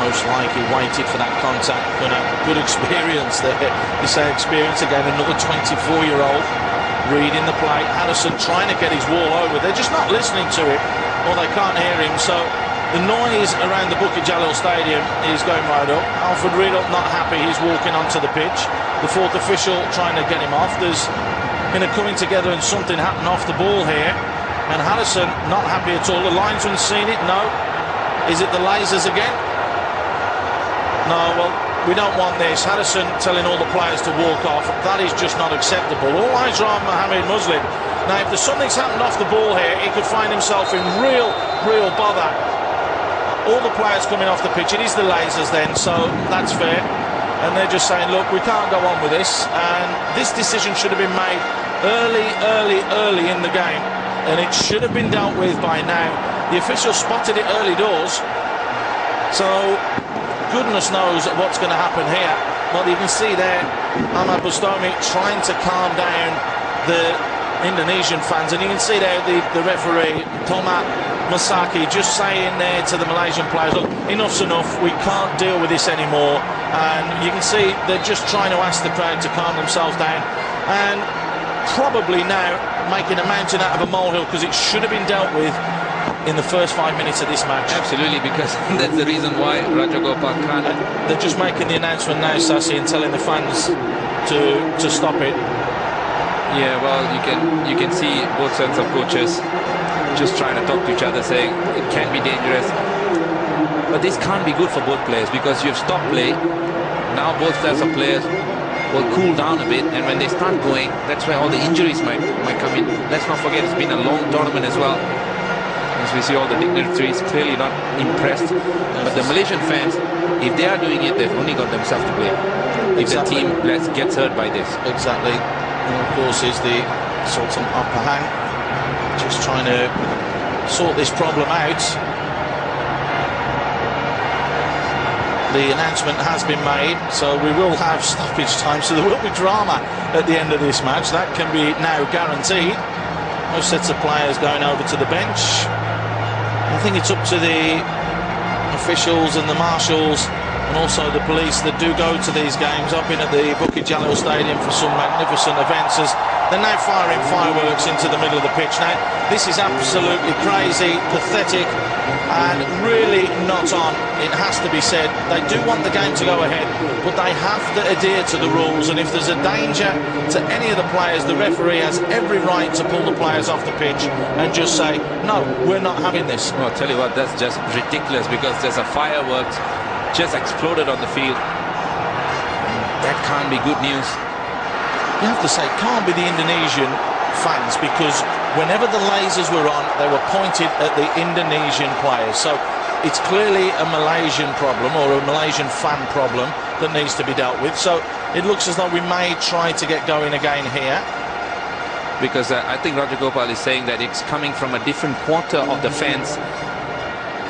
most like he waited for that contact. Good experience there. You say experience again, another 24-year-old reading the play. Harrison trying to get his wall over. They're just not listening to him, or they can't hear him. So the noise around the Bukit Jalil Stadium is going right up. Alfred Riedel not happy. He's walking onto the pitch. The fourth official trying to get him off. There's been a coming together and something happened off the ball here. And Harrison not happy at all. The linesman's seen it. No. Is it the lasers again? No, well, we don't want this. Harrison telling all the players to walk off. That is just not acceptable. All eyes are on Mohamed Muslim. Now, if there's something's happened off the ball here, he could find himself in real bother. All the players coming off the pitch. It is the lasers then, so that's fair. And they're just saying, look, we can't go on with this. And this decision should have been made early in the game. And it should have been dealt with by now. The official spotted it early doors. So goodness knows what's going to happen here. Well, you can see there Ahmad Bustami trying to calm down the Indonesian fans, and you can see there the referee Tomat Masaki just saying there to the Malaysian players, look, enough's enough, we can't deal with this anymore. And you can see they're just trying to ask the crowd to calm themselves down, and probably now making a mountain out of a molehill, because it should have been dealt with in the first 5 minutes of this match. Absolutely, because that's the reason why Rajagopal can't. They're just making the announcement now, Sassi, and telling the fans to stop it. Yeah, well, you can see both sets of coaches just trying to talk to each other, saying it can be dangerous. But this can't be good for both players, because you've stopped play. Now both sets of players will cool down a bit, and when they start going, that's where all the injuries might come in. Let's not forget, it's been a long tournament as well. As we see all the dignitaries clearly not impressed. But the Malaysian fans, if they are doing it, they've only got themselves to blame. If the team gets hurt by this. Exactly. And of course is the Sultan of Pahang just trying to sort this problem out. The announcement has been made, so we will have stoppage time, so there will be drama at the end of this match. That can be now guaranteed. Most sets of players going over to the bench. I think it's up to the officials and the marshals and also the police that do go to these games. I've been at the Bukit Jalil Stadium for some magnificent events. They're now firing fireworks into the middle of the pitch. Now, this is absolutely crazy, pathetic, and really not on. It has to be said. They do want the game to go ahead, but they have to adhere to the rules. And if there's a danger to any of the players, the referee has every right to pull the players off the pitch and just say, no, we're not having this. Well, I'll tell you what, that's just ridiculous, because there's a fireworks just exploded on the field. That can't be good news. You have to say, it can't be the Indonesian fans, because whenever the lasers were on, they were pointed at the Indonesian players. So it's clearly a Malaysian problem, or a Malaysian fan problem, that needs to be dealt with. So it looks as though we may try to get going again here. Because I think Rajagopal is saying that it's coming from a different quarter of the fans,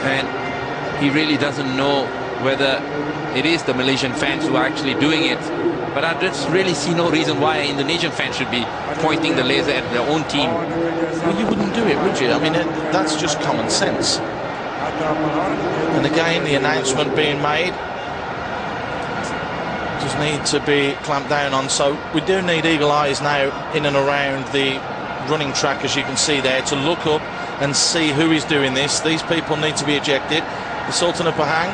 and he really doesn't know whether it is the Malaysian fans who are actually doing it. But I just really see no reason why an Indonesian fan should be pointing the laser at their own team. Well, you wouldn't do it, would you? I mean, that's just common sense. And again, the announcement being made just need to be clamped down on. So we do need eagle eyes now in and around the running track, as you can see there, to look up and see who is doing this. These people need to be ejected. The Sultan of Pahang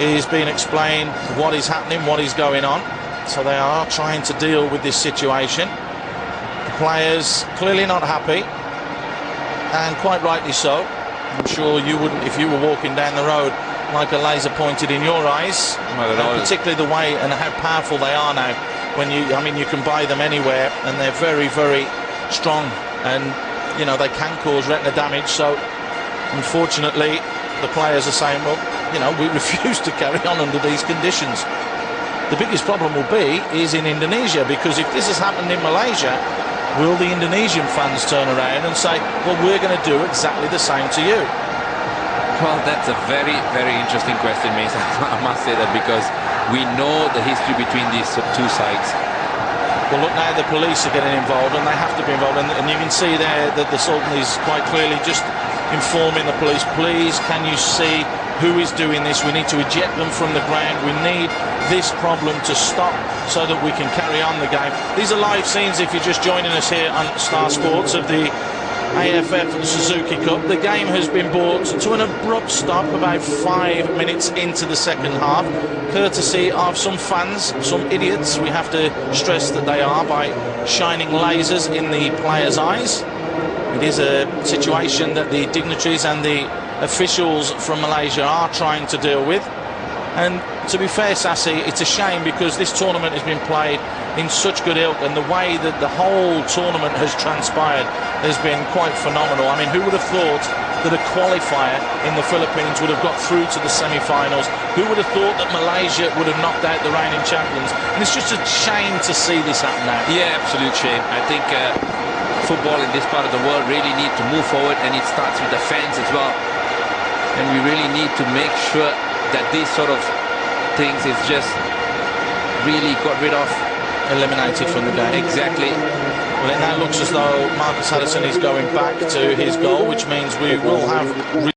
is being explained what is happening, what is going on. So they are trying to deal with this situation. The players clearly not happy, and quite rightly so. I'm sure you wouldn't if you were walking down the road like a laser pointed in your eyes. Not at all. Particularly the way and how powerful they are now. When you can buy them anywhere, and they're very, very strong, and you know they can cause retina damage. So unfortunately, the players are saying, well, we refuse to carry on under these conditions. The biggest problem will be is in Indonesia, because if this has happened in Malaysia, will the Indonesian fans turn around and say, well, we're going to do exactly the same to you? Well, that's a very, very interesting question, Mason. I must say that, because we know the history between these two sides. Well, look, now the police are getting involved, and they have to be involved. And you can see there that the Sultan is quite clearly just informing the police, please, can you see who is doing this. We need to eject them from the ground. We need this problem to stop so that we can carry on the game. These are live scenes, if you're just joining us here on Star Sports, of the AFF Suzuki Cup. The game has been brought to an abrupt stop about 5 minutes into the second half, courtesy of some fans, some idiots, we have to stress that they are, by shining lasers in the players' eyes. It is a situation that the dignitaries and the officials from Malaysia are trying to deal with. And to be fair, Sassy, it's a shame, because this tournament has been played in such good ilk, and the way that the whole tournament has transpired has been quite phenomenal. I mean, who would have thought that a qualifier in the Philippines would have got through to the semi-finals? Who would have thought that Malaysia would have knocked out the reigning champions? And it's just a shame to see this happen now. Yeah, absolute shame. I think football in this part of the world really need to move forward, and it starts with the fans as well. And we really need to make sure that these sort of things is just really got rid of. Eliminated from the game. Exactly. Well, it now looks as though Marcus Harrison is going back to his goal, which means we will have